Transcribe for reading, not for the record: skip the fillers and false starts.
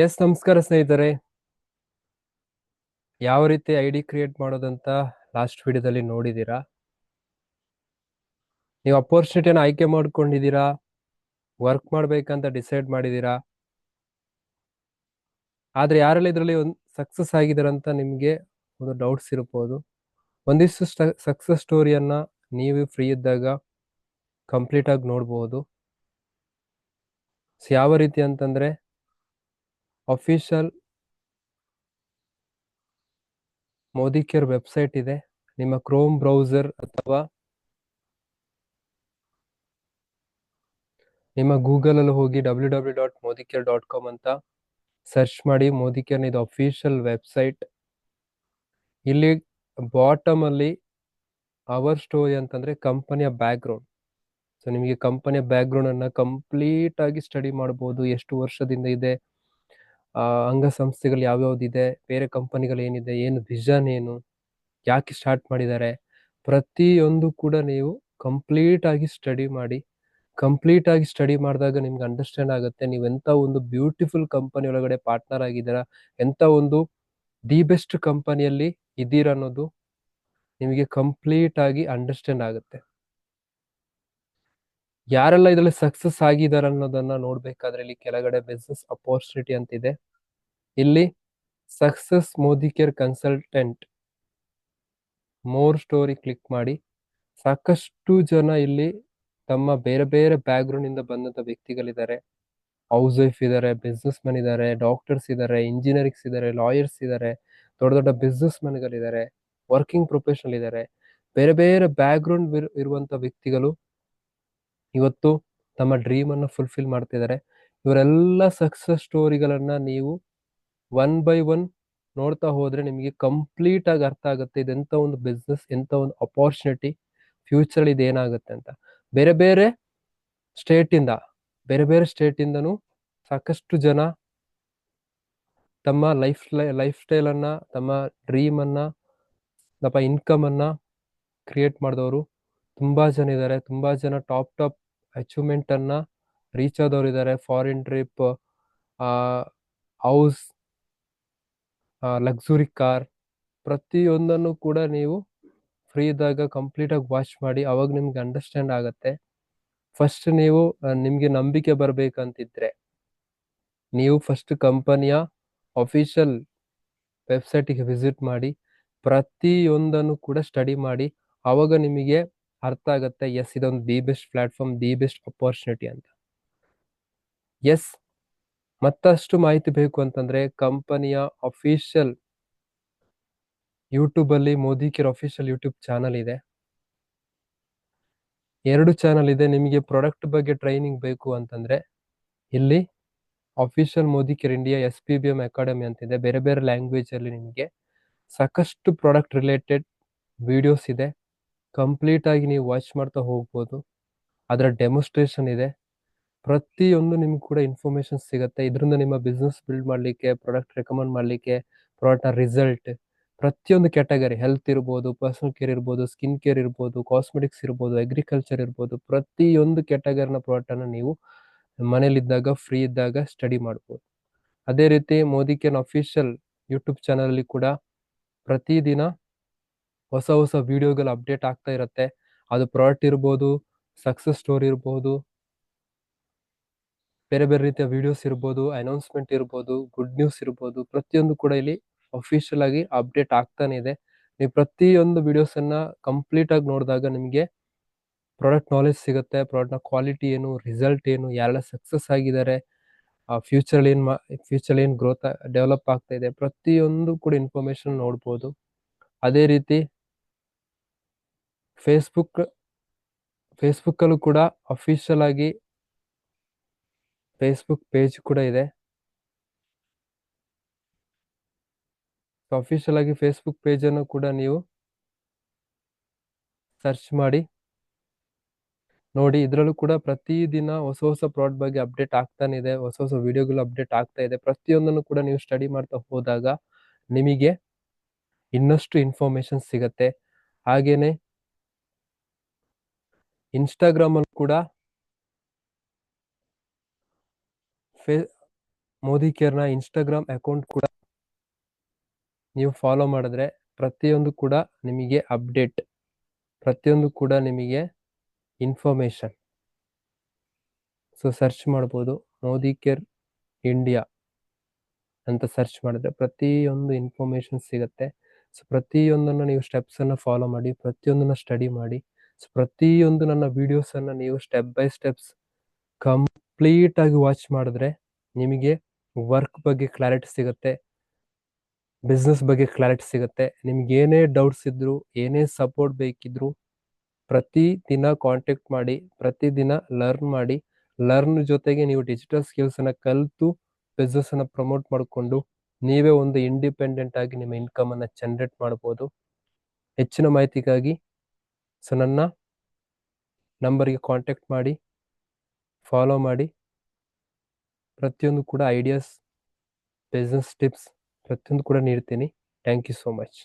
S, ನಮಸ್ಕಾರ ಸ್ನೇಹಿತರೆ. ಯಾವ ರೀತಿ ಐಡಿ ಕ್ರಿಯೇಟ್ ಮಾಡೋದಂತ ಲಾಸ್ಟ್ ವಿಡಿಯೋದಲ್ಲಿ ನೋಡಿದೀರಾ. ನೀವು ಅಪರ್ಚುನಿಟಿಯನ್ನು ಆಯ್ಕೆ ಮಾಡ್ಕೊಂಡಿದ್ದೀರಾ, ವರ್ಕ್ ಮಾಡ್ಬೇಕಂತ ಡಿಸೈಡ್ ಮಾಡಿದೀರಾ. ಆದ್ರೆ ಯಾರೆಲ್ಲ ಇದರಲ್ಲಿ ಒಂದು ಸಕ್ಸಸ್ ಆಗಿದಾರಂತ ನಿಮ್ಗೆ ಒಂದು ಡೌಟ್ಸ್ ಇರಬಹುದು. ಒಂದಿಷ್ಟು ಸಕ್ಸಸ್ ಸ್ಟೋರಿಯನ್ನ ನೀವು ಫ್ರೀ ಇದ್ದಾಗ ಕಂಪ್ಲೀಟ್ ಆಗಿ ನೋಡಬಹುದು. ಯಾವ ರೀತಿ ಅಂತಂದ್ರೆ, ಅಫಿಷಿಯಲ್ ಮೋದಿ ಕೇರ್ ವೆಬ್ಸೈಟ್ ಇದೆ. ನಿಮ್ಮ ಕ್ರೋಮ್ ಬ್ರೌಸರ್ ಅಥವಾ ನಿಮ್ಮ ಗೂಗಲ್ ಅಲ್ಲಿ ಹೋಗಿ www.modicare.com ಅಂತ ಸರ್ಚ್ ಮಾಡಿ. ಮೋದಿ ಕೇರ್ ಇದು ಅಫಿಷಿಯಲ್ ವೆಬ್ಸೈಟ್. ಇಲ್ಲಿ ಬಾಟಮ್ ಅಲ್ಲಿ ಅವರ್ ಸ್ಟೋರಿ ಅಂತಂದ್ರೆ ಕಂಪನಿಯ ಬ್ಯಾಕ್ಗ್ರೌಂಡ್. ಸೊ ನಿಮಗೆ ಕಂಪನಿಯ ಬ್ಯಾಕ್ಗ್ರೌಂಡ್ ಅನ್ನ ಕಂಪ್ಲೀಟ್ ಆಗಿ ಸ್ಟಡಿ ಮಾಡಬಹುದು. ಎಷ್ಟು ವರ್ಷದಿಂದ ಇದೆ, ಅಂಗಸಂಸ್ಥೆಗಳು ಯಾವ್ಯಾವ್ದಿದೆ, ಬೇರೆ ಕಂಪನಿಗಳು ಏನಿದೆ, ಏನು ವಿಷನ್, ಏನು, ಯಾಕೆ ಸ್ಟಾರ್ಟ್ ಮಾಡಿದ್ದಾರೆ, ಪ್ರತಿಯೊಂದು ಕೂಡ ನೀವು ಕಂಪ್ಲೀಟ್ ಆಗಿ ಸ್ಟಡಿ ಮಾಡಿ. ಕಂಪ್ಲೀಟ್ ಆಗಿ ಸ್ಟಡಿ ಮಾಡಿದಾಗ ನಿಮ್ಗೆ ಅಂಡರ್ಸ್ಟ್ಯಾಂಡ್ ಆಗುತ್ತೆ ನೀವು ಎಂತ ಒಂದು ಬ್ಯೂಟಿಫುಲ್ ಕಂಪನಿ ಒಳಗಡೆ ಪಾರ್ಟ್ನರ್ ಆಗಿದ್ದೀರಾ, ಎಂತ ಒಂದು ದಿ ಬೆಸ್ಟ್ ಕಂಪನಿಯಲ್ಲಿ ಇದ್ದೀರಾ ಅನ್ನೋದು ನಿಮಗೆ ಕಂಪ್ಲೀಟ್ ಆಗಿ ಅಂಡರ್ಸ್ಟ್ಯಾಂಡ್ ಆಗುತ್ತೆ. ಯಾರೆಲ್ಲ ಇದರಲ್ಲಿ ಸಕ್ಸಸ್ ಆಗಿದ್ದಾರೆ ಅನ್ನೋದನ್ನ ನೋಡ್ಬೇಕಾದ್ರೆ ಇಲ್ಲಿ ಕೆಳಗಡೆ ಬಿಸ್ನೆಸ್ ಅಪರ್ಚುನಿಟಿ ಅಂತಿದೆ. ಇಲ್ಲಿ success Modi care consultant more story click ಮಾಡಿ. ಸಾಕಷ್ಟು ಜನ ಇಲ್ಲಿ ತಮ್ಮ ಬೇರೆ ಬೇರೆ ಬ್ಯಾಕ್ಗ್ರೌಂಡ್ ಇಂದ ಬಂದಂತ ವ್ಯಕ್ತಿಗಳಿದ್ದಾರೆ. ಹೌಸ್ ವೈಫ್ ಇದ್ದಾರೆ, ಬಿಸ್ನೆಸ್ ಮೆನ್ ಇದ್ದಾರೆ, ಡಾಕ್ಟರ್ಸ್ ಇದ್ದಾರೆ, ಇಂಜಿನಿಯರಿಂಗ್ಸ್ ಇದ್ದಾರೆ, ಲಾಯರ್ಸ್ ಇದ್ದಾರೆ, ದೊಡ್ಡ ದೊಡ್ಡ ಬಿಸ್ನೆಸ್ ಮೆನ್ಗಳಿದ್ದಾರೆ, ವರ್ಕಿಂಗ್ ಪ್ರೊಫೆಷನಲ್ ಇದ್ದಾರೆ. ಬೇರೆ ಬೇರೆ ಬ್ಯಾಕ್ಗ್ರೌಂಡ್ ಇರುವಂತ ವ್ಯಕ್ತಿಗಳು ಇವತ್ತು ತಮ್ಮ ಡ್ರೀಮ್ ಅನ್ನ ಫುಲ್ಫಿಲ್ ಮಾಡ್ತಿದ್ದಾರೆ. ಇವರೆಲ್ಲ ಸಕ್ಸಸ್ ಸ್ಟೋರಿಗಳನ್ನ ನೀವು ಒನ್ ಬೈ ಒನ್ ನೋಡ್ತಾ ಹೋದ್ರೆ ನಿಮಗೆ ಕಂಪ್ಲೀಟ್ ಆಗಿ ಅರ್ಥ ಆಗುತ್ತೆ ಇದೆಂತ ಒಂದು ಬಿಸ್ನೆಸ್, ಎಂತ ಒಂದು ಅಪಾರ್ಚುನಿಟಿ, ಫ್ಯೂಚರ್ ಇದು ಏನಾಗುತ್ತೆ ಅಂತ. ಬೇರೆ ಬೇರೆ ಸ್ಟೇಟ್ ಇಂದ ಬೇರೆ ಬೇರೆ ಸ್ಟೇಟ್ ಇಂದನೂ ಸಾಕಷ್ಟು ಜನ ತಮ್ಮ ಲೈಫ್ ಸ್ಟೈಲ್ ಅನ್ನ, ತಮ್ಮ ಡ್ರೀಮ್ ಅನ್ನ, ತಮ್ಮ ಇನ್ಕಮ್ ಅನ್ನ ಕ್ರಿಯೇಟ್ ಮಾಡಿದವರು ತುಂಬಾ ಜನ ಇದ್ದಾರೆ. ತುಂಬಾ ಜನ ಟಾಪ್ ಅಚೀವ್ಮೆಂಟ್ ಅನ್ನ ರೀಚ್ ಆದವರು ಇದ್ದಾರೆ. Foreign trip, house, luxury car, ಪ್ರತಿಯೊಂದನ್ನು ಕೂಡ ನೀವು ಫ್ರೀ ಇದ್ದಾಗ ಕಂಪ್ಲೀಟ್ ಆಗಿ ವಾಚ್ ಮಾಡಿ. ಅವಾಗ ನಿಮ್ಗೆ ಅಂಡರ್ಸ್ಟ್ಯಾಂಡ್ ಆಗತ್ತೆ. ಫಸ್ಟ್ ನೀವು ನಿಮ್ಗೆ ನಂಬಿಕೆ ಬರ್ಬೇಕಂತಿದ್ರೆ ನೀವು ಫಸ್ಟ್ ಕಂಪನಿಯ ಅಫಿಷಿಯಲ್ ವೆಬ್ಸೈಟಿಗೆ ವಿಸಿಟ್ ಮಾಡಿ, ಪ್ರತಿಯೊಂದನ್ನು ಕೂಡ ಸ್ಟಡಿ ಮಾಡಿ. ಅವಾಗ ನಿಮಗೆ ಅರ್ಥ ಆಗತ್ತೆ, ಎಸ್ ಇದೊಂದು the best platform, the best opportunity ಅಂತ. ಎಸ್, ಮತ್ತಷ್ಟು ಮಾಹಿತಿ ಬೇಕು ಅಂತಂದ್ರೆ ಕಂಪನಿಯ ಅಫಿಷಿಯಲ್ ಯೂಟ್ಯೂಬ್ ಅಲ್ಲಿ Modi care official YouTube channel ಇದೆ. 2 ಚಾನಲ್ ಇದೆ. ನಿಮಗೆ ಪ್ರಾಡಕ್ಟ್ ಬಗ್ಗೆ ಟ್ರೈನಿಂಗ್ ಬೇಕು ಅಂತಂದ್ರೆ ಇಲ್ಲಿ official Modi care India SPBM academy ಅಂತಿದೆ. ಬೇರೆ ಬೇರೆ ಲ್ಯಾಂಗ್ವೇಜ್ ಅಲ್ಲಿ ನಿಮಗೆ ಸಾಕಷ್ಟು ಪ್ರಾಡಕ್ಟ್ ರಿಲೇಟೆಡ್ ವಿಡಿಯೋಸ್ ಇದೆ. ಕಂಪ್ಲೀಟ್ ಆಗಿ ನೀವು ವಾಚ್ ಮಾಡ್ತಾ ಹೋಗ್ಬೋದು. ಅದರ ಡೆಮೋಸ್ಟ್ರೇಷನ್ ಇದೆ. ಪ್ರತಿಯೊಂದು ನಿಮ್ಗೆ ಕೂಡ ಇನ್ಫಾರ್ಮೇಶನ್ ಸಿಗುತ್ತೆ. ಇದರಿಂದ ನಿಮ್ಮ ಬಿಸ್ನೆಸ್ ಬಿಲ್ಡ್ ಮಾಡಲಿಕ್ಕೆ, ಪ್ರಾಡಕ್ಟ್ ರೆಕಮೆಂಡ್ ಮಾಡಲಿಕ್ಕೆ, ಪ್ರಾಡಕ್ಟ್ ರಿಸಲ್ಟ್, ಪ್ರತಿಯೊಂದು ಕ್ಯಾಟಗರಿ, ಹೆಲ್ತ್ ಇರ್ಬೋದು, ಪರ್ಸನಲ್ ಕೇರ್ ಇರ್ಬೋದು, ಸ್ಕಿನ್ ಕೇರ್ ಇರ್ಬೋದು, ಕಾಸ್ಮೆಟಿಕ್ಸ್ ಇರ್ಬೋದು, ಅಗ್ರಿಕಲ್ಚರ್ ಇರ್ಬೋದು, ಪ್ರತಿಯೊಂದು ಕ್ಯಾಟಗರಿನ ಪ್ರಾಡಕ್ಟ್ ಅನ್ನು ನೀವು ಮನೇಲಿದ್ದಾಗ ಫ್ರೀ ಇದ್ದಾಗ ಸ್ಟಡಿ ಮಾಡ್ಬೋದು. ಅದೇ ರೀತಿ Modi care official YouTube channel ಅಲ್ಲಿ ಕೂಡ ಪ್ರತಿದಿನ ಹೊಸ ಹೊಸ ವಿಡಿಯೋಗಳು ಅಪ್ಡೇಟ್ ಆಗ್ತಾ ಇರುತ್ತೆ. ಅದು ಪ್ರಾಡಕ್ಟ್ ಇರ್ಬೋದು, ಸಕ್ಸಸ್ ಸ್ಟೋರಿ ಇರ್ಬೋದು, ಬೇರೆ ಬೇರೆ ರೀತಿಯ ವಿಡಿಯೋಸ್ ಇರ್ಬೋದು, ಅನೌನ್ಸ್ಮೆಂಟ್ ಇರ್ಬೋದು, ಗುಡ್ ನ್ಯೂಸ್ ಇರ್ಬೋದು, ಪ್ರತಿಯೊಂದು ಕೂಡ ಇಲ್ಲಿ ಅಫಿಷಿಯಲ್ ಆಗಿ ಅಪ್ಡೇಟ್ ಆಗ್ತಾನೆ ಇದೆ. ನೀವು ಪ್ರತಿಯೊಂದು ವಿಡಿಯೋಸ್ ಅನ್ನ ಕಂಪ್ಲೀಟ್ ಆಗಿ ನೋಡಿದಾಗ ನಿಮಗೆ ಪ್ರಾಡಕ್ಟ್ ನಾಲೆಜ್ ಸಿಗುತ್ತೆ. ಪ್ರಾಡಕ್ಟ್ ನ ಕ್ವಾಲಿಟಿ ಏನು, ರಿಸಲ್ಟ್ ಏನು, ಯಾರೆಲ್ಲ ಸಕ್ಸಸ್ ಆಗಿದ್ದಾರೆ, ಫ್ಯೂಚರ್ ಏನ್ ಗ್ರೋತ್ ಡೆವಲಪ್ ಆಗ್ತಾ ಇದೆ, ಪ್ರತಿಯೊಂದು ಕೂಡ ಇನ್ಫಾರ್ಮೇಶನ್ ನೋಡ್ಬೋದು. ಅದೇ ರೀತಿ ಫೇಸ್ಬುಕ್ ಅಲ್ಲೂ ಕೂಡ ಅಫಿಷಿಯಲ್ ಆಗಿ ಫೇಸ್ಬುಕ್ ಪೇಜ್ ಕೂಡ ಇದೆ. ಅಫಿಷಿಯಲ್ ಆಗಿ ಫೇಸ್ಬುಕ್ ಪೇಜ್ ಅನ್ನು ಕೂಡ ನೀವು ಸರ್ಚ್ ಮಾಡಿ ನೋಡಿ. ಇದರಲ್ಲೂ ಕೂಡ ಪ್ರತಿದಿನ ಹೊಸ ಹೊಸ ಪ್ರಾಡಕ್ಟ್ ಬಗ್ಗೆ ಅಪ್ಡೇಟ್ ಆಗ್ತಾನೆ ಇದೆ. ಹೊಸ ಹೊಸ ವಿಡಿಯೋಗಳು ಅಪ್ಡೇಟ್ ಆಗ್ತಾ ಇದೆ. ಪ್ರತಿಯೊಂದನ್ನು ಕೂಡ ನೀವು ಸ್ಟಡಿ ಮಾಡ್ತಾ ಹೋದಾಗ ನಿಮಗೆ ಇನ್ನಷ್ಟು ಇನ್ಫಾರ್ಮೇಶನ್ ಸಿಗತ್ತೆ. ಹಾಗೇನೆ ಇನ್ಸ್ಟಾಗ್ರಾಮ್ ಅಲ್ಲಿ ಕೂಡ ಮೋದಿ ಕೇರ್ನ ಇನ್ಸ್ಟಾಗ್ರಾಮ್ ಅಕೌಂಟ್ ಕೂಡ ನೀವು ಫಾಲೋ ಮಾಡಿದ್ರೆ ಪ್ರತಿಯೊಂದು ಕೂಡ ನಿಮಗೆ ಅಪ್ಡೇಟ್, ಪ್ರತಿಯೊಂದು ಕೂಡ ನಿಮಗೆ ಇನ್ಫಾರ್ಮೇಶನ್. ಸೊ ಸರ್ಚ್ ಮಾಡ್ಬೋದು, ಮೋದಿ ಕೇರ್ ಇಂಡಿಯಾ ಅಂತ ಸರ್ಚ್ ಮಾಡಿದ್ರೆ ಪ್ರತಿಯೊಂದು ಇನ್ಫಾರ್ಮೇಶನ್ ಸಿಗುತ್ತೆ. ಸೊ ಪ್ರತಿಯೊಂದನ್ನು ನೀವು ಸ್ಟೆಪ್ಸ್ ಅನ್ನ ಫಾಲೋ ಮಾಡಿ, ಪ್ರತಿಯೊಂದನ್ನ ಸ್ಟಡಿ ಮಾಡಿ. ಸೊ ಪ್ರತಿಯೊಂದು ನನ್ನ ವಿಡಿಯೋಸ್ ಅನ್ನ ನೀವು ಸ್ಟೆಪ್ ಬೈ ಸ್ಟೆಪ್ಸ್ ಕಂಪ್ಲೀಟ್ ಆಗಿ ವಾಚ್ ಮಾಡಿದ್ರೆ ನಿಮಗೆ ವರ್ಕ್ ಬಗ್ಗೆ ಕ್ಲಾರಿಟಿ ಸಿಗುತ್ತೆ, ಬಿಸ್ನೆಸ್ ಬಗ್ಗೆ ಕ್ಲಾರಿಟಿ ಸಿಗುತ್ತೆ. ನಿಮ್ಗೆ ಏನೇ ಡೌಟ್ಸ್ ಇದ್ರು, ಏನೇ ಸಪೋರ್ಟ್ ಬೇಕಿದ್ರು ಪ್ರತಿ ದಿನ ಕಾಂಟ್ಯಾಕ್ಟ್ ಮಾಡಿ, ಪ್ರತಿದಿನ ಲರ್ನ್ ಮಾಡಿ. ಲರ್ನ್ ಜೊತೆಗೆ ನೀವು ಡಿಜಿಟಲ್ ಸ್ಕಿಲ್ಸ್ ಅನ್ನ ಕಲಿತು ಬಿಸ್ನೆಸ್ ಅನ್ನ ಪ್ರಮೋಟ್ ಮಾಡಿಕೊಂಡು ನೀವೇ ಒಂದು ಇಂಡಿಪೆಂಡೆಂಟ್ ಆಗಿ ನಿಮ್ಮ ಇನ್ಕಮ್ ಅನ್ನ ಜನರೇಟ್ ಮಾಡಬಹುದು. ಹೆಚ್ಚಿನ ಮಾಹಿತಿಗಾಗಿ ಸೊ ನನ್ನ ನಂಬರ್ಗೆ ಕಾಂಟ್ಯಾಕ್ಟ್ ಮಾಡಿ, ಫಾಲೋ ಮಾಡಿ. ಪ್ರತಿಯೊಂದು ಕೂಡ ಐಡಿಯಾಸ್, ಬಿಸ್ನೆಸ್ ಟಿಪ್ಸ್ ಪ್ರತಿಯೊಂದು ಕೂಡ ನೀಡ್ತೀನಿ. Thank you so much.